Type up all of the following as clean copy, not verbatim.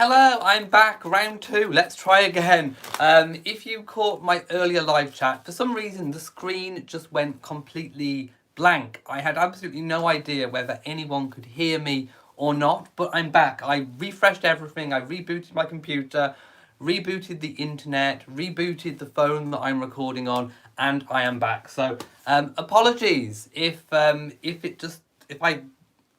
Hello, I'm back, round 2. Let's try again. If you caught my earlier live chat, for some reason the screen just went completely blank. I had absolutely no idea whether anyone could hear me or not, but I'm back. I refreshed everything, I rebooted my computer, rebooted the internet, rebooted the phone that I'm recording on, and I am back. So apologies if I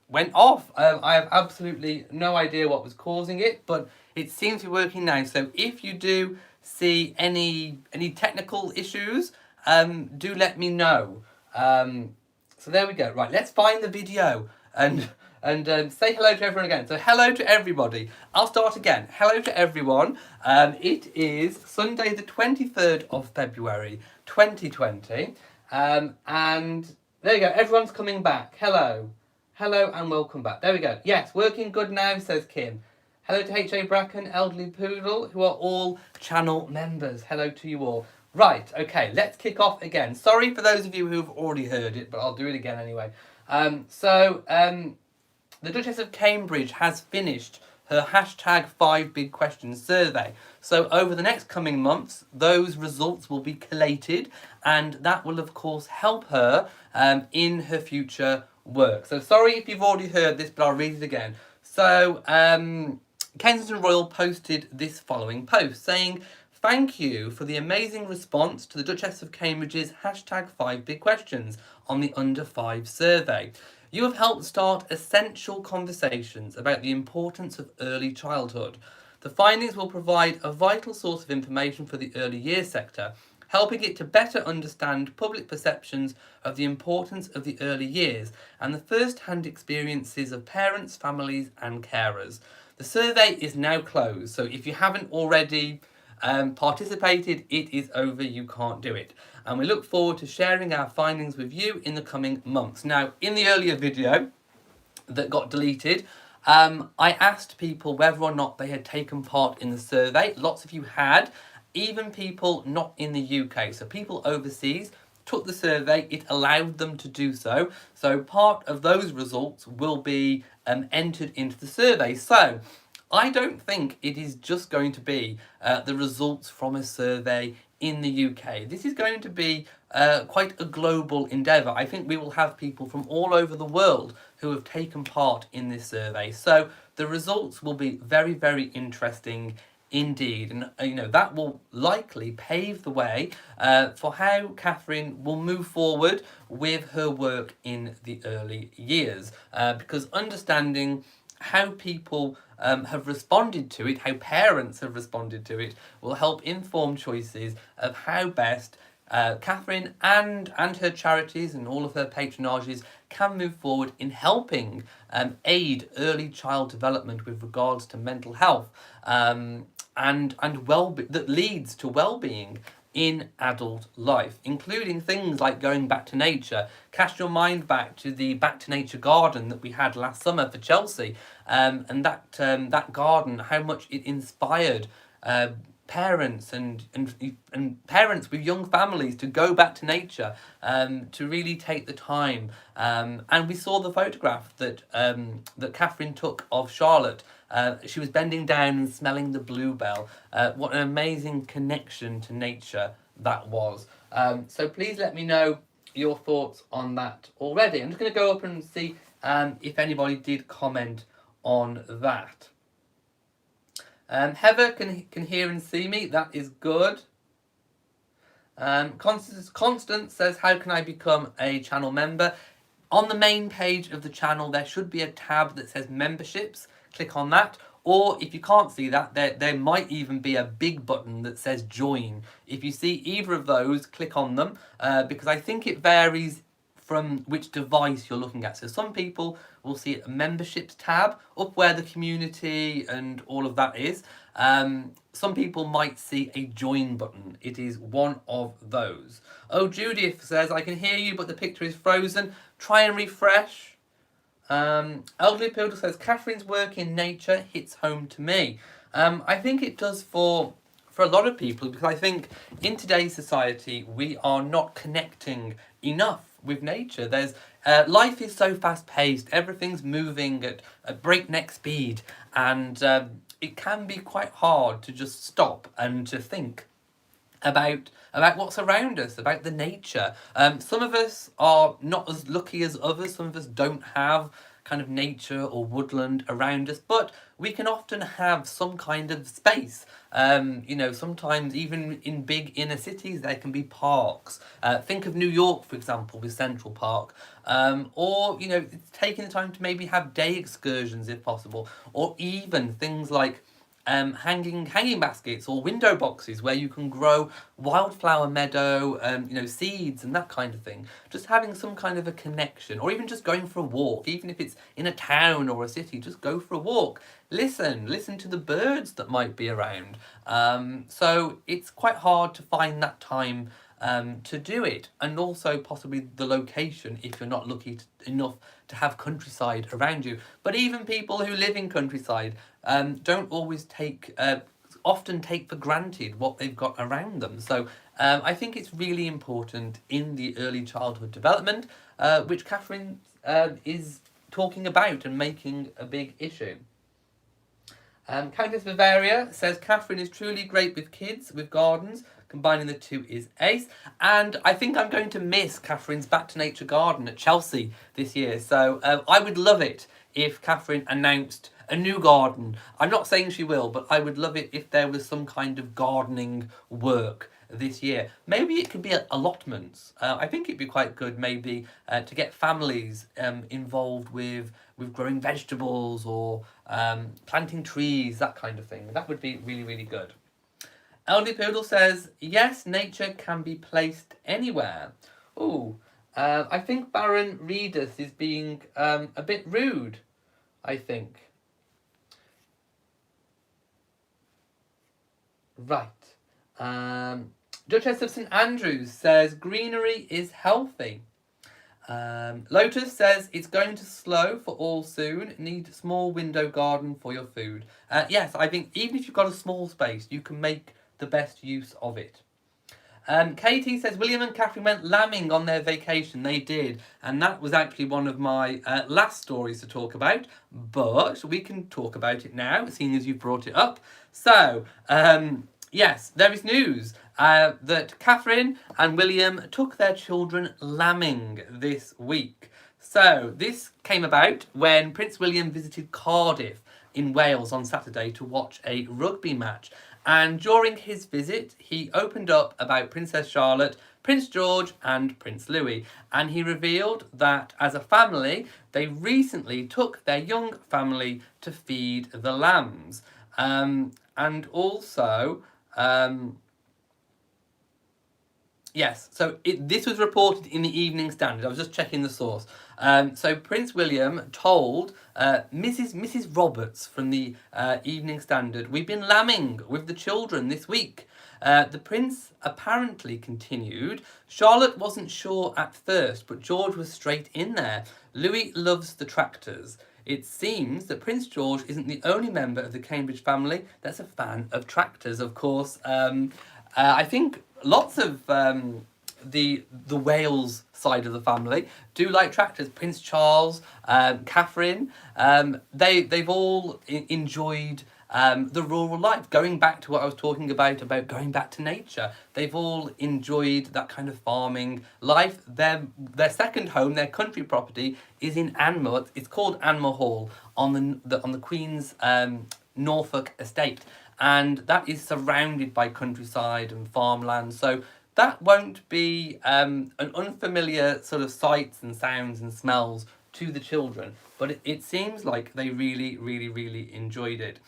went off. I have absolutely no idea what was causing it, but it seems to be working now. So if you do see any technical issues, do let me know. So there we go. Right, let's find the video and say hello to everyone again. So hello to everybody. I'll start again. Hello to everyone. It is Sunday the 23rd of February 2020. And there you go. Everyone's coming back. Hello. Hello and welcome back. There we go. Yes, working good now, says Kim. Hello to H.A. Bracken, Elderly Poodle, who are all channel members. Hello to you all. Right, okay, let's kick off again. Sorry for those of you who've already heard it, but I'll do it again anyway. The Duchess of Cambridge has finished her hashtag 5 Big Questions survey. So over the next coming months, those results will be collated, and that will, of course, help her in her future work. So sorry if you've already heard this, but I'll read it again. So Kensington Royal posted this following post saying, "Thank you for the amazing response to the Duchess of Cambridge's hashtag 5 Big Questions on the Under 5 survey. You have helped start essential conversations about the importance of early childhood. The findings will provide a vital source of information for the early years sector, helping it to better understand public perceptions of the importance of the early years and the first-hand experiences of parents, families and carers. The survey is now closed, so if you haven't already participated, it is over, you can't do it. And we look forward to sharing our findings with you in the coming months." Now, in the earlier video that got deleted, I asked people whether or not they had taken part in the survey. Lots of you had. Even people not in the UK, so people overseas took the survey, it allowed them to do so. So part of those results will be entered into the survey. So I don't think it is just going to be the results from a survey in the UK. This is going to be quite a global endeavour. I think we will have people from all over the world who have taken part in this survey. So the results will be very, very interesting indeed, and that will likely pave the way for how Catherine will move forward with her work in the early years, because understanding how people have responded to it, how parents have responded to it, will help inform choices of how best Catherine and her charities and all of her patronages can move forward in helping aid early child development with regards to mental health and that leads to well-being in adult life, including things like going back to nature. Cast your mind back to the Back to Nature garden that we had last summer for Chelsea, and that garden, how much it inspired parents and parents with young families to go back to nature, to really take the time. And we saw the photograph that Catherine took of Charlotte. She was bending down and smelling the bluebell. What an amazing connection to nature that was. So please let me know your thoughts on that already. I'm just going to go up and see if anybody did comment on that. Heather can hear and see me. That is good. Constance says, "How can I become a channel member?" On the main page of the channel, there should be a tab that says memberships. Click on that. Or if you can't see that, there might even be a big button that says join. If you see either of those, click on them, because I think it varies from which device you're looking at. So some people will see a memberships tab up where the community and all of that is. Some people might see a join button. It is one of those. Oh, Judith says, "I can hear you, but the picture is frozen. Try and refresh." Elderly Poodle says, "Catherine's work in nature hits home to me." I think it does for a lot of people, because I think in today's society we are not connecting enough with nature. Life is so fast paced, everything's moving at breakneck speed, and it can be quite hard to just stop and to think about what's around us, about the nature. Some of us are not as lucky as others. Some of us don't have kind of nature or woodland around us, but we can often have some kind of space. Sometimes even in big inner cities there can be parks. Think of New York, for example, with Central Park. Or taking the time to maybe have day excursions if possible, or even things like hanging baskets or window boxes where you can grow wildflower meadow, seeds and that kind of thing. Just having some kind of a connection, or even just going for a walk, even if it's in a town or a city, just go for a walk. Listen to the birds that might be around. So it's quite hard to find that time to do it, and also possibly the location if you're not lucky enough to have countryside around you. But even people who live in countryside don't always often take for granted what they've got around them. So I think it's really important in the early childhood development, which Catherine is talking about and making a big issue. Countess Bavaria says Catherine is truly great with kids, with gardens. Combining the two is ace. And I think I'm going to miss Catherine's Back to Nature garden at Chelsea this year. So I would love it if Catherine announced a new garden. I'm not saying she will, but I would love it if there was some kind of gardening work this year. Maybe it could be allotments. I think it'd be quite good maybe to get families involved with growing vegetables or planting trees, that kind of thing. That would be really, really good. LD Poodle says, yes, nature can be placed anywhere. Oh, I think Baron Reedus is being a bit rude, I think. Right. Duchess of St Andrews says, greenery is healthy. Lotus says, it's going to slow for all soon. Need a small window garden for your food. Yes, I think even if you've got a small space, you can make the best use of it. Katie says, William and Catherine went lambing on their vacation. They did. And that was actually one of my last stories to talk about. But we can talk about it now, seeing as you've brought it up. So, yes, there is news that Catherine and William took their children lambing this week. So, this came about when Prince William visited Cardiff in Wales on Saturday to watch a rugby match. And during his visit, he opened up about Princess Charlotte, Prince George and Prince Louis. And he revealed that as a family, they recently took their young family to feed the lambs. And also, yes, so this was reported in the Evening Standard. I was just checking the source. So Prince William told Mrs. Roberts from the Evening Standard, we've been lambing with the children this week. The prince apparently continued, Charlotte wasn't sure at first, but George was straight in there. Louis loves the tractors. It seems that Prince George isn't the only member of the Cambridge family that's a fan of tractors, of course. I think lots of the Wales side of the family do like tractors. Prince Charles, Catherine, they've all enjoyed the rural life. Going back to what I was talking about going back to nature, they've all enjoyed that kind of farming life. Their second home, their country property, is in Anmore. It's called Anmore Hall on the Queen's Norfolk estate, and that is surrounded by countryside and farmland. So that won't be an unfamiliar sort of sights and sounds and smells to the children, but it seems like they really, really, really enjoyed it.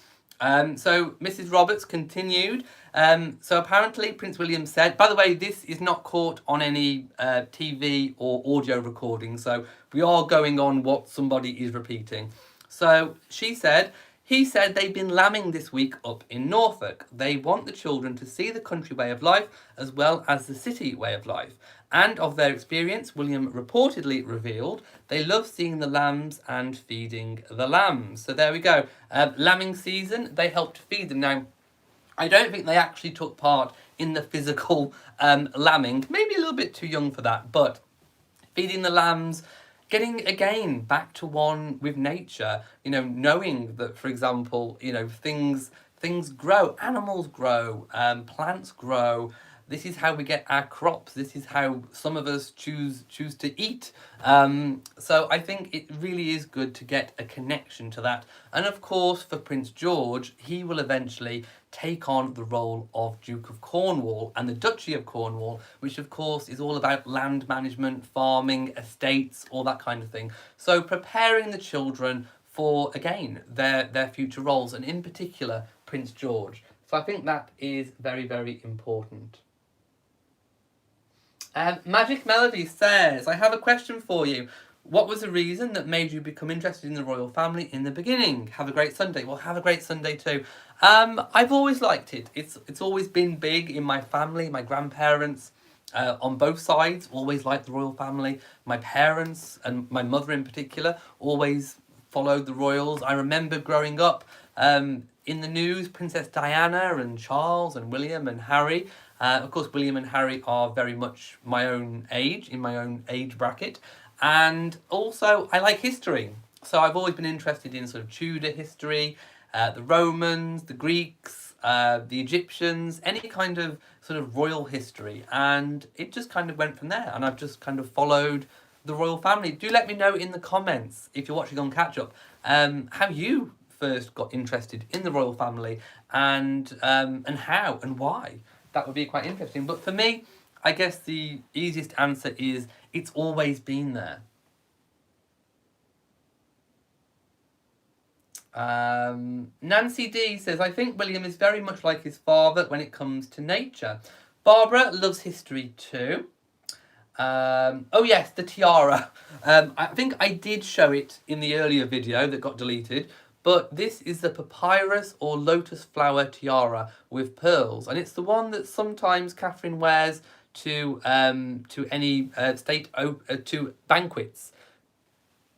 So Mrs. Roberts continued. So apparently Prince William said, by the way, this is not caught on any TV or audio recording, so we are going on what somebody is repeating. So he said they've been lambing this week up in Norfolk. They want the children to see the country way of life as well as the city way of life. And of their experience, William reportedly revealed they love seeing the lambs and feeding the lambs. So there we go. Lambing season, they helped feed them. Now, I don't think they actually took part in the physical lambing. Maybe a little bit too young for that, but feeding the lambs, getting again back to one with nature, knowing that, for example, things grow, animals grow, plants grow. This is how we get our crops. This is how some of us choose to eat. So I think it really is good to get a connection to that. And of course, for Prince George, he will eventually take on the role of Duke of Cornwall and the Duchy of Cornwall, which of course is all about land management, farming, estates, all that kind of thing. So preparing the children for, again, their future roles, and in particular, Prince George. So I think that is very, very important. Magic Melody says, I have a question for you. What was the reason that made you become interested in the royal family in the beginning? Have a great Sunday. Well, have a great Sunday too. I've always liked it. It's always been big in my family. My grandparents on both sides always liked the royal family. My parents, and my mother in particular, always followed the royals. I remember growing up in the news, Princess Diana and Charles and William and Harry. Of course, William and Harry are very much my own age, in my own age bracket. And also, I like history. So I've always been interested in sort of Tudor history, the Romans, the Greeks, the Egyptians, any kind of sort of royal history. And it just kind of went from there. And I've just kind of followed the royal family. Do let me know in the comments, if you're watching on Catch Up, how you first got interested in the royal family, and how and why. That would be quite interesting. But for me, I guess the easiest answer is it's always been there. Nancy D says, I think William is very much like his father when it comes to nature. Barbara loves history too. Oh yes, the tiara. I think I did show it in the earlier video that got deleted. But this is the papyrus or lotus flower tiara with pearls, and it's the one that sometimes Catherine wears to any to banquets.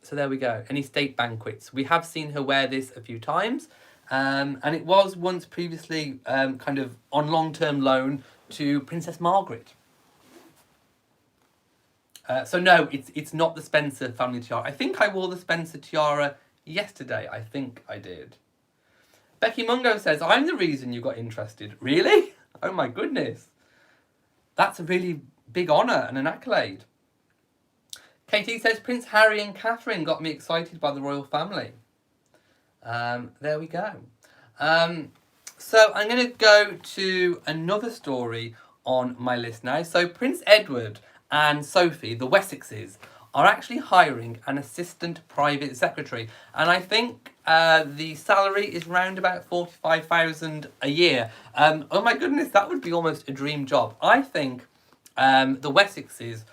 So there we go, any state banquets. We have seen her wear this a few times, and it was once previously kind of on long-term loan to Princess Margaret. So no, it's not the Spencer family tiara. I think I wore the Spencer tiara yesterday. I think I did. Becky Mungo says, I'm the reason you got interested. Really? Oh my goodness. That's a really big honour and an accolade. Katie says, Prince Harry and Catherine got me excited by the royal family. There we go. So I'm going to go to another story on my list now. So Prince Edward and Sophie, the Wessexes, are actually hiring an assistant private secretary. And I think the salary is round about 45,000 a year. Oh my goodness, that would be almost a dream job. I think the Wessexes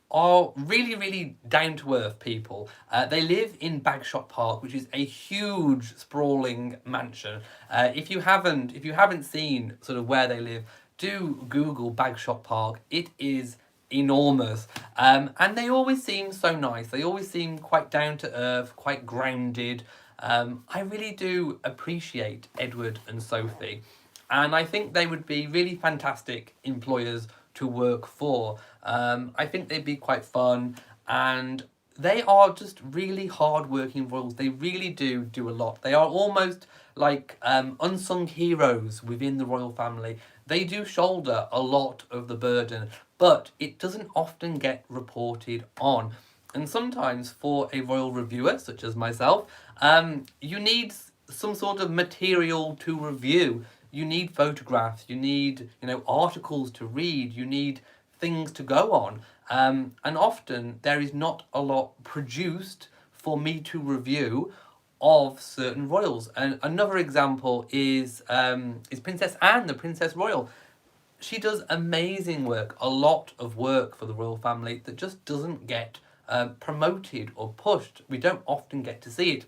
are really, really down-to-earth people. They live in Bagshot Park, which is a huge, sprawling mansion. If you haven't seen sort of where they live, do Google Bagshot Park. It is enormous, and they always seem so nice. They always seem quite down to earth, quite grounded. I really do appreciate Edward and Sophie, and I think they would be really fantastic employers to work for. I think they'd be quite fun, and they are just really hard-working royals. They really do a lot. They are almost like unsung heroes within the royal family. They do shoulder a lot of the burden, but it doesn't often get reported on. And sometimes for a royal reviewer, such as myself, you need some sort of material to review. You need photographs, you need, articles to read, you need things to go on. And often there is not a lot produced for me to review of certain royals. And another example is Princess Anne, the Princess Royal. She does amazing work, a lot of work for the royal family that just doesn't get promoted or pushed. We don't often get to see it.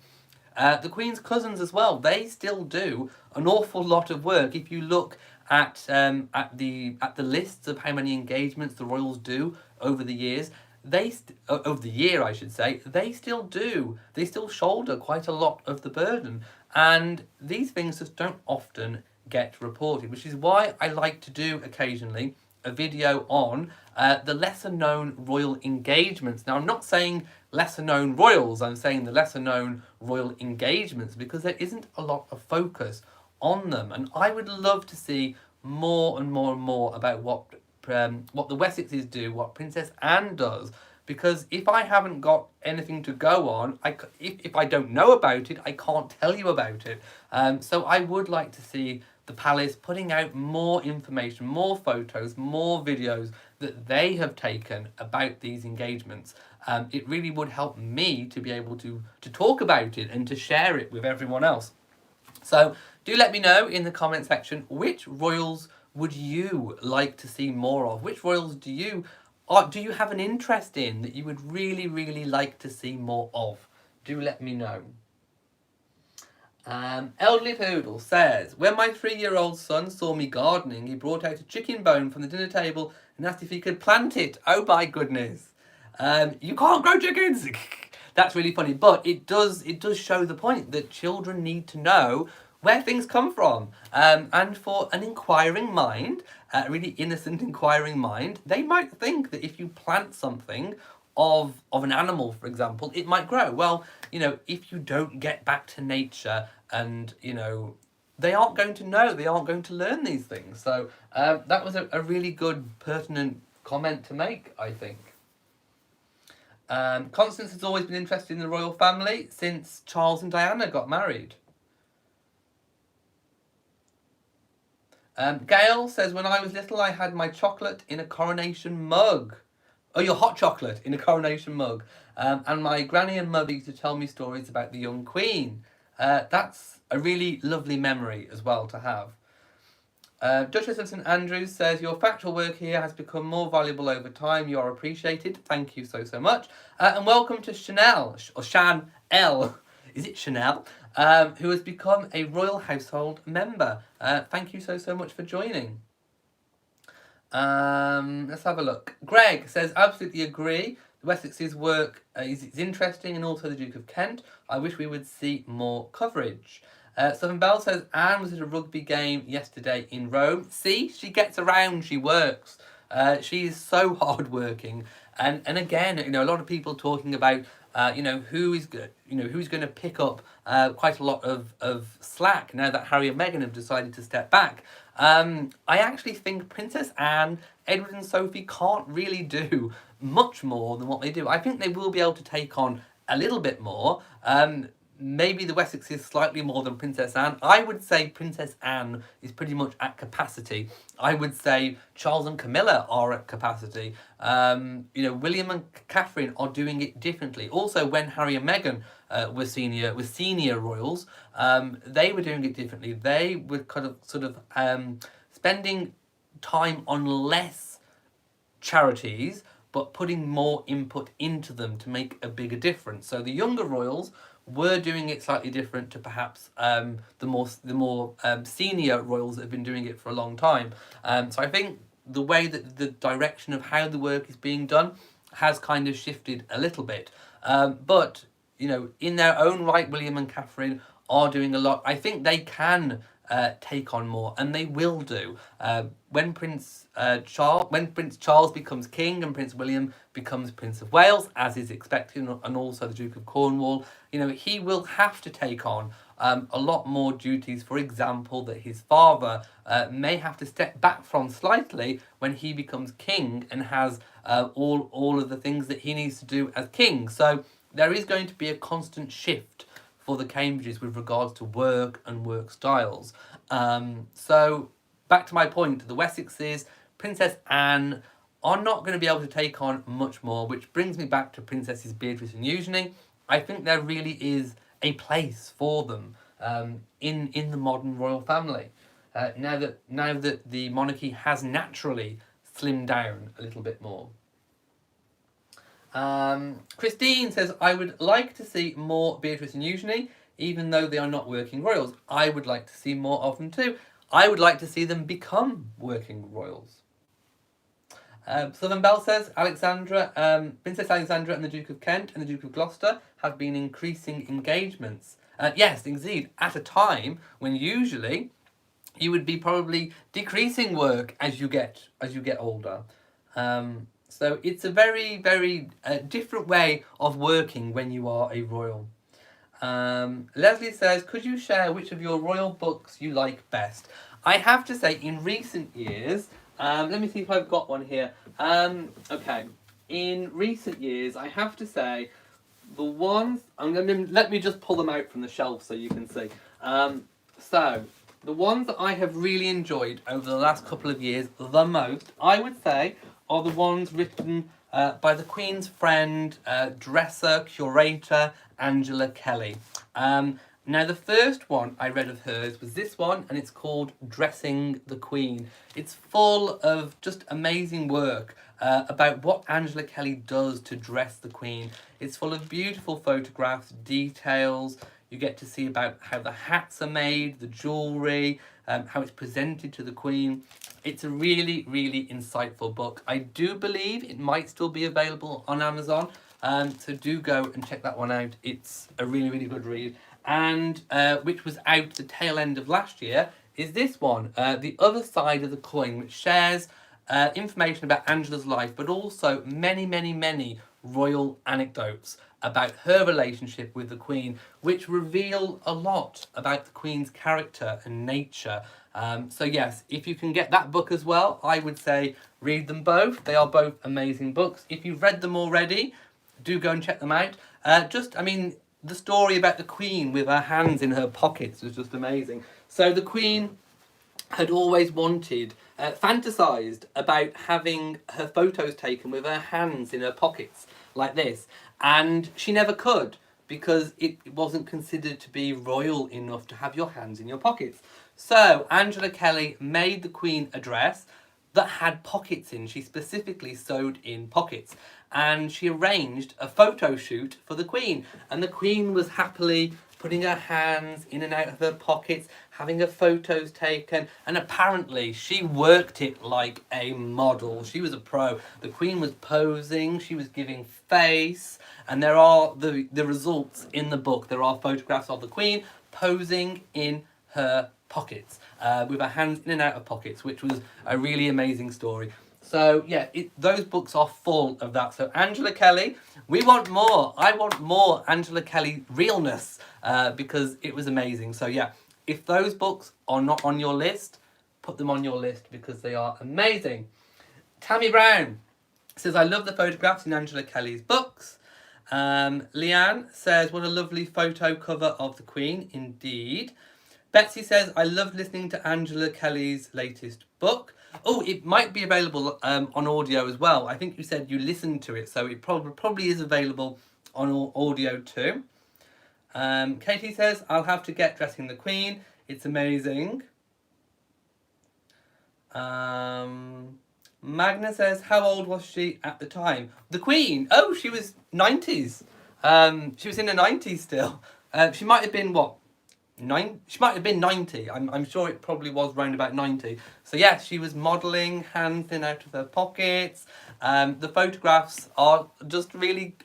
The Queen's cousins as well, they still do an awful lot of work. If you look at the lists of how many engagements the royals do over the years, over the year I should say, they still shoulder quite a lot of the burden, and these things just don't often get reported, which is why I like to do occasionally a video on the lesser known royal engagements. Now, I'm not saying lesser known royals, I'm saying the lesser known royal engagements, because there isn't a lot of focus on them. And I would love to see more and more and more about what the Wessexes do, what Princess Anne does. Because if I haven't got anything to go on, if I don't know about it, I can't tell you about it. So I would like to see the palace putting out more information, more photos, more videos that they have taken about these engagements. It really would help me to be able to talk about it and to share it with everyone else. So do let me know in the comment section, which royals would you like to see more of? Which royals do you have an interest in that you would really, really like to see more of? Do let me know. Elderly Poodle says, when my 3-year-old son saw me gardening, he brought out a chicken bone from the dinner table and asked if he could plant it. Oh my goodness. You can't grow chickens. That's really funny, but it does show the point that children need to know where things come from. And for an inquiring mind, a really innocent inquiring mind, they might think that if you plant something of an animal, for example, it might grow. Well, if you don't get back to nature and, they aren't going to know, they aren't going to learn these things. So that was a really good, pertinent comment to make, I think. Constance has always been interested in the royal family since Charles and Diana got married. Gail says, when I was little, I had my chocolate in a coronation mug. Oh, your hot chocolate in a coronation mug. And my granny and mother used to tell me stories about the young queen. That's a really lovely memory as well to have. Duchess of St Andrews says, your factual work here has become more valuable over time. You are appreciated. Thank you so much. And welcome to Chanel, or Shan L. Is it Chanel? Who has become a royal household member. Thank you so much for joining. Let's have a look. Greg says, absolutely agree. Wessex's work is interesting, and also the Duke of Kent. I wish we would see more coverage. Southern Bell says, Anne was at a rugby game yesterday in Rome. See, she gets around, she works. She is so hardworking. And again, a lot of people talking about who's going to pick up quite a lot of slack now that Harry and Meghan have decided to step back. I actually think Princess Anne, Edward and Sophie can't really do much more than what they do. I think they will be able to take on a little bit more. Maybe the Wessexes slightly more than Princess Anne. I would say Princess Anne is pretty much at capacity. I would say Charles and Camilla are at capacity. William and Catherine are doing it differently. Also, when Harry and Meghan were senior royals, they were doing it differently. They were spending time on less charities, but putting more input into them to make a bigger difference. So the younger royals were doing it slightly different to perhaps the more senior royals that have been doing it for a long time. So I think the way that the direction of how the work is being done has kind of shifted a little bit. But in their own right, William and Catherine are doing a lot. I think they can take on more, and they will do. When Prince Charles becomes king and Prince William becomes Prince of Wales, as is expected, and also the Duke of Cornwall, he will have to take on a lot more duties, for example, that his father may have to step back from slightly when he becomes king and has all of the things that he needs to do as king. So there is going to be a constant shift for the Cambridges with regards to work and work styles. So back to my point, the Wessexes, Princess Anne are not going to be able to take on much more, which brings me back to Princesses Beatrice and Eugenie. I think there really is a place for them in the modern royal family. Now that the monarchy has naturally slimmed down a little bit more. Christine says, I would like to see more Beatrice and Eugenie, even though they are not working royals. I would like to see more of them too. I would like to see them become working royals. Southern Bell says, Princess Alexandra and the Duke of Kent and the Duke of Gloucester have been increasing engagements. Yes, indeed, at a time when usually you would be probably decreasing work as you get older. So it's a very very different way of working when you are a royal. Leslie says, could you share which of your royal books you like best? I have to say, in recent years, let me see if I've got one here. Okay, in recent years, I have to say, the ones let me just pull them out from the shelf so you can see. So the ones that I have really enjoyed over the last couple of years the most, I would say, are the ones written by the Queen's friend, dresser, curator, Angela Kelly. Now, the first one I read of hers was this one, and it's called Dressing the Queen. It's full of just amazing work about what Angela Kelly does to dress the Queen. It's full of beautiful photographs, details. You get to see about how the hats are made, the jewellery, how it's presented to the Queen. It's a really, really insightful book. I do believe it might still be available on Amazon, so do go and check that one out. It's a really, really good read. And which was out the tail end of last year, is this one, The Other Side of the Coin, which shares information about Angela's life, but also many, many, many royal anecdotes about her relationship with the Queen, which reveal a lot about the Queen's character and nature. So yes, if you can get that book as well, I would say read them both. They are both amazing books. If you've read them already, do go and check them out. The story about the Queen with her hands in her pockets was just amazing. So the Queen had always wanted, fantasized about having her photos taken with her hands in her pockets like this, and she never could because it wasn't considered to be royal enough to have your hands in your pockets. So Angela Kelly made the Queen a dress that had pockets in. She specifically sewed in pockets, and she arranged a photo shoot for the Queen, and the Queen was happily putting her hands in and out of her pockets, having her photos taken, and apparently she worked it like a model. She was a pro. The Queen was posing, she was giving face, and there are the results in the book. There are photographs of the Queen posing in her pockets, with her hands in and out of pockets, which was a really amazing story. So yeah, those books are full of that. So Angela Kelly, we want more. I want more Angela Kelly realness, because it was amazing. So yeah, if those books are not on your list, put them on your list because they are amazing. Tammy Brown says, I love the photographs in Angela Kelly's books. Leanne says, what a lovely photo cover of the Queen, indeed. Betsy says, I love listening to Angela Kelly's latest book. Oh, it might be available on audio as well. I think you said you listened to it, so it probably is available on audio too. Katie says, I'll have to get Dressing the Queen. It's amazing. Magna says, how old was she at the time? The Queen? Oh, she was 90s. She was in her 90s still. She might have been, what? She might have been 90. I'm sure it probably was round about 90. So yeah, she was modelling, hands in out of her pockets. The photographs are just really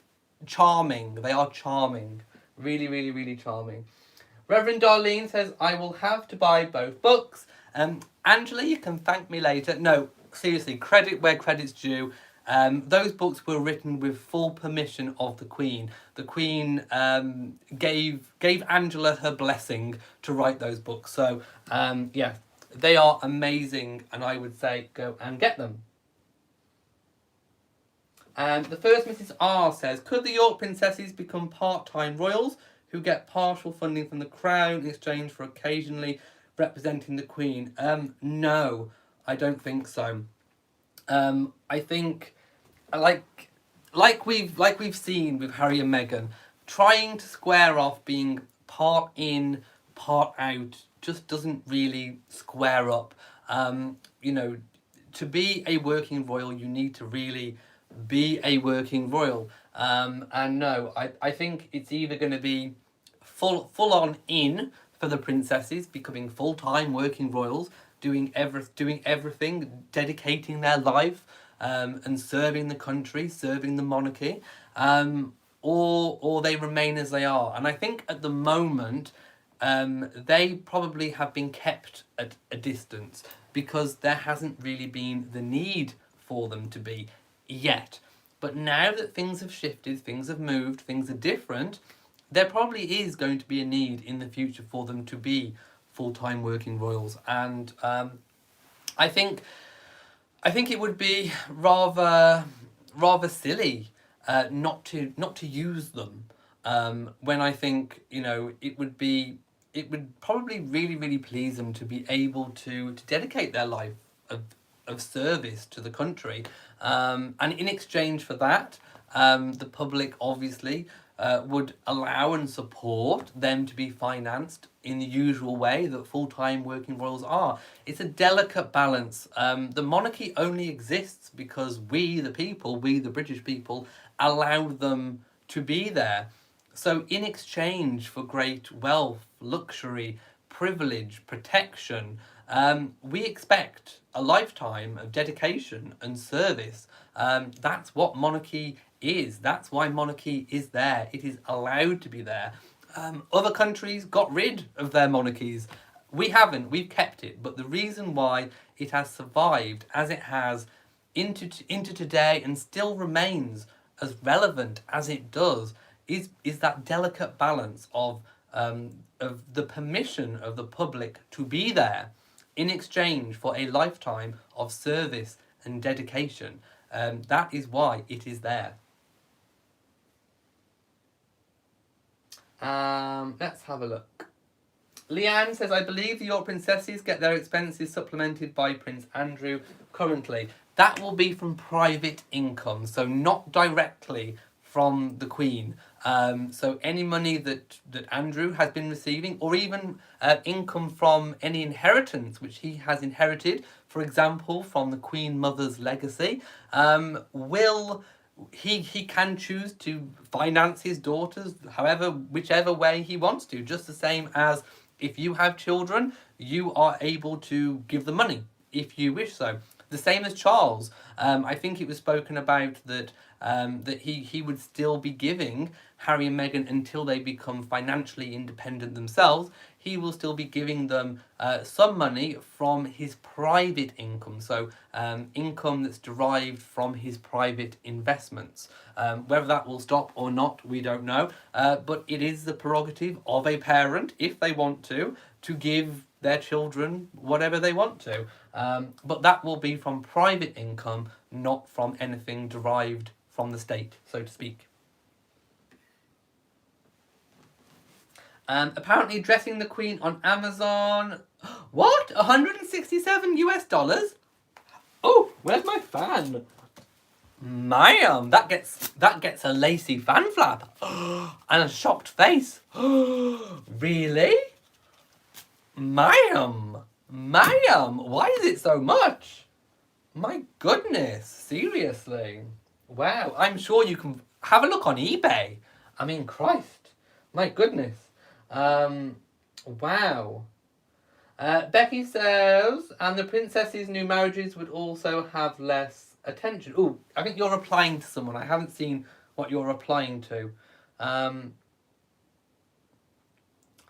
charming. They are charming. Really, really, really charming. Reverend Darlene says, I will have to buy both books. Angela, you can thank me later. No, seriously, credit where credit's due. Those books were written with full permission of the Queen. The Queen gave Angela her blessing to write those books. So, yeah, they are amazing, and I would say go and get them. The first Mrs. R says, could the York princesses become part-time royals who get partial funding from the Crown in exchange for occasionally representing the Queen? No, I don't think so. I think, like we've seen with Harry and Meghan, trying to square off being part in, part out just doesn't really square up. To be a working royal, you need to really be a working royal. And no, I think it's either going to be full on in for the princesses, becoming full-time working royals, doing everything, dedicating their life, and serving the country, serving the monarchy, or they remain as they are. And I think at the moment, they probably have been kept at a distance because there hasn't really been the need for them to be yet. But now that things have shifted, things have moved, things are different, there probably is going to be a need in the future for them to be full-time working royals. And I think it would be rather silly not to use them. When I think it would probably really please them to be able to dedicate their life of service to the country, and in exchange for that, the public obviously would allow and support them to be financed in the usual way that full-time working royals are. It's a delicate balance. The monarchy only exists because we, the people, we, the British people, allow them to be there. So in exchange for great wealth, luxury, privilege, protection, we expect a lifetime of dedication and service. That's what monarchy is. That's why monarchy is there. It is allowed to be there. Other countries got rid of their monarchies. We haven't. We've kept it. But the reason why it has survived as it has into today and still remains as relevant as it does is that delicate balance of the permission of the public to be there in exchange for a lifetime of service and dedication. That is why it is there. Let's have a look. Leanne says, I believe the York princesses get their expenses supplemented by Prince Andrew currently. That will be from private income, so not directly from the Queen. So any money that Andrew has been receiving, or even income from any inheritance which he has inherited, for example, from the Queen Mother's legacy, he can choose to finance his daughters whichever way he wants to, just the same as if you have children, you are able to give them money if you wish so. The same as Charles. I think it was spoken about that he would still be giving Harry and Meghan until they become financially independent themselves. He will still be giving them some money from his private income, so income that's derived from his private investments. Whether that will stop or not, we don't know, but it is the prerogative of a parent, if they want to give their children whatever they want to. But that will be from private income, not from anything derived from the state, so to speak. Apparently dressing the Queen on Amazon. What? 167 US dollars? Oh, where's my fan? Ma'am, that gets a lacy fan flap. And a shocked face. Really? Ma'am, why is it so much? My goodness, seriously. Wow, I'm sure you can have a look on eBay. I mean, Christ, my goodness. Wow. Becky says, and the princesses' new marriages would also have less attention. Oh, I think you're replying to someone. I haven't seen what you're replying to.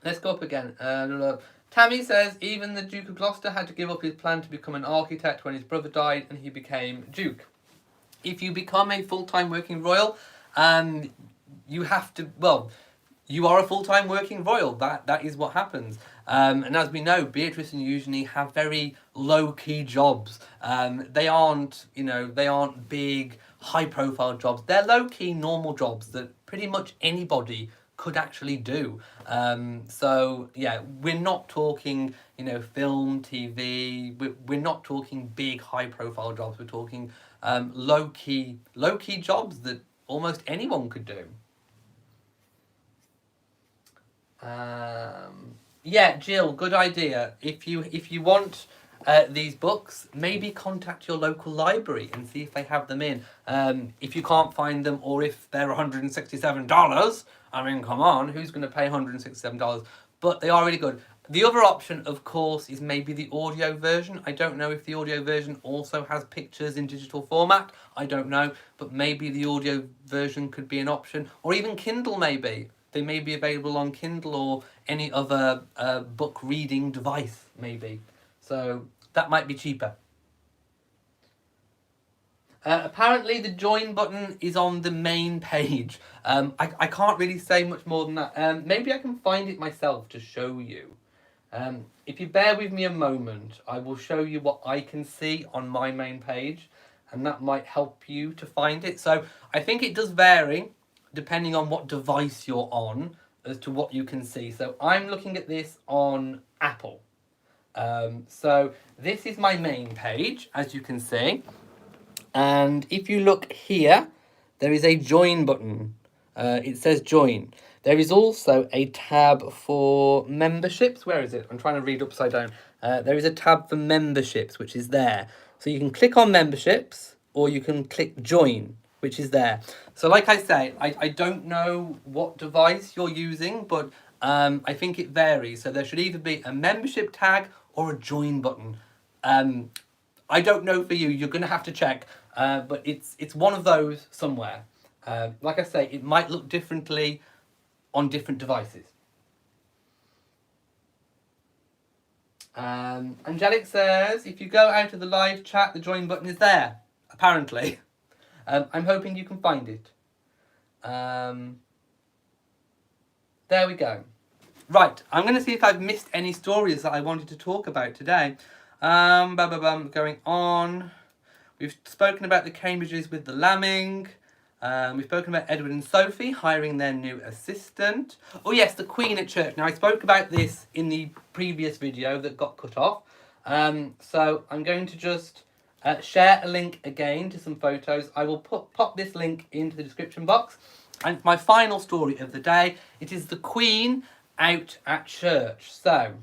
Let's go up again. Tammy says, even the Duke of Gloucester had to give up his plan to become an architect when his brother died and he became Duke. If you become a full-time working royal, you have to, well, you are a full-time working royal. That is what happens. And as we know, Beatrice and Eugenie have very low-key jobs. They aren't big, high-profile jobs. They're low-key, normal jobs that pretty much anybody could actually do. So yeah, we're not talking, film, TV. We're not talking big, high-profile jobs. We're talking low-key jobs that almost anyone could do. Yeah, Jill, good idea. If you want these books, maybe contact your local library and see if they have them in. If you can't find them, or if they're $167, I mean, come on, who's going to pay $167? But they are really good. The other option, of course, is maybe the audio version. I don't know if the audio version also has pictures in digital format. I don't know, but maybe the audio version could be an option, or even Kindle maybe. they may be available on Kindle or any other book reading device, maybe. So that might be cheaper. Apparently the join button is on the main page. I can't really say much more than that. Maybe I can find it myself to show you. If you bear with me a moment, I will show you what I can see on my main page, and that might help you to find it. So I think it does vary depending on what device you're on as to what you can see. So I'm looking at this on Apple. So this is my main page, as you can see. And if you look here, there is a join button. It says join. There is also a tab for memberships. Where is it? I'm trying to read upside down. There is a tab for memberships, which is there. So you can click on memberships, or you can click join, which is there. So like I say, I don't know what device you're using, but I think it varies. So there should either be a membership tag or a join button. I don't know for you. You're going to have to check. But it's one of those somewhere. Like I say, it might look differently on different devices. Angelic says, if you go out of the live chat, the join button is there, apparently. I'm hoping you can find it. There we go. Right, I'm going to see if I've missed any stories that I wanted to talk about today. Going on. We've spoken about the Cambridges with the lambing. We've spoken about Edward and Sophie hiring their new assistant. Oh yes, the Queen at church. Now I spoke about this in the previous video that got cut off. So I'm going to just share a link again to some photos. I will pop this link into the description box. And my final story of the day, it is the Queen out at church. So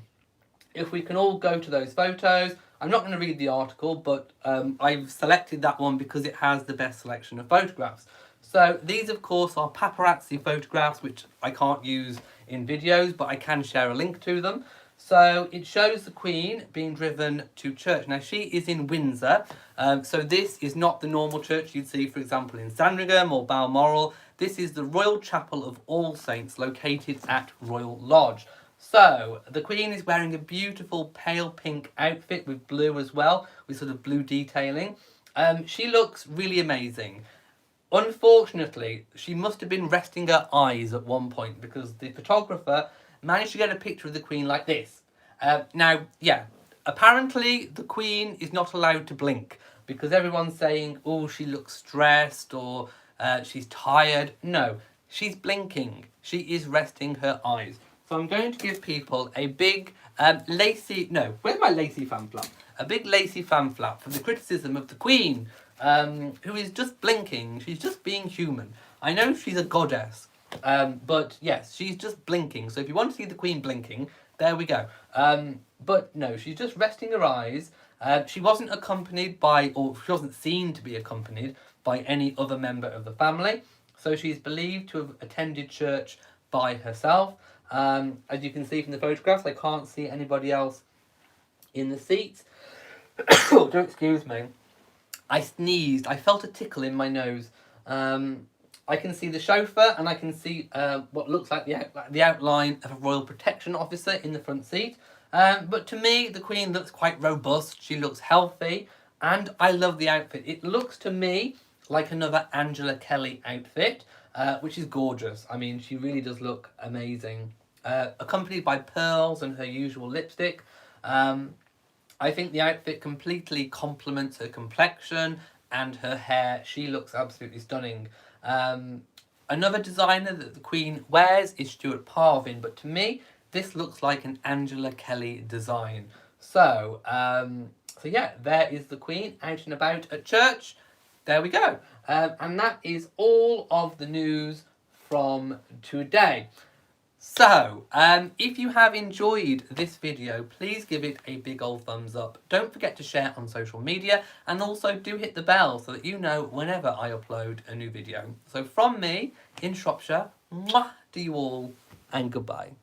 if we can all go to those photos. I'm not going to read the article, but I've selected that one because it has the best selection of photographs. So these, of course, are paparazzi photographs, which I can't use in videos, but I can share a link to them. So it shows the Queen being driven to church. Now, she is in Windsor. So this is not the normal church you'd see, for example, in Sandringham or Balmoral. This is the Royal Chapel of All Saints, located at Royal Lodge. So, the Queen is wearing a beautiful pale pink outfit with blue as well, with sort of blue detailing. She looks really amazing. Unfortunately, she must have been resting her eyes at one point because the photographer managed to get a picture of the Queen like this. Now, yeah, apparently the Queen is not allowed to blink because everyone's saying, oh, she looks stressed or she's tired. No, she's blinking. She is resting her eyes. So I'm going to give people a big lacy... No, where's my lacy fan flap? A big lacy fan flap for the criticism of the Queen, who is just blinking. She's just being human. I know she's a goddess, but yes, she's just blinking. So if you want to see the Queen blinking, there we go. But no, she's just resting her eyes. She wasn't accompanied by, or she wasn't seen to be accompanied by any other member of the family. So she's believed to have attended church by herself. As you can see from the photographs, I can't see anybody else in the seats. Oh, don't excuse me. I sneezed. I felt a tickle in my nose. I can see the chauffeur and I can see what looks like the outline of a Royal Protection Officer in the front seat. But to me, the Queen looks quite robust. She looks healthy and I love the outfit. It looks to me like another Angela Kelly outfit. Which is gorgeous. I mean, she really does look amazing. Accompanied by pearls and her usual lipstick. I think the outfit completely complements her complexion and her hair. She looks absolutely stunning. Another designer that the Queen wears is Stuart Parvin, but to me, this looks like an Angela Kelly design. So yeah, there is the Queen out and about at church. There we go. And that is all of the news from today. So, if you have enjoyed this video, please give it a big old thumbs up. Don't forget to share on social media and also do hit the bell so that you know whenever I upload a new video. So from me in Shropshire, mwah to you all and goodbye.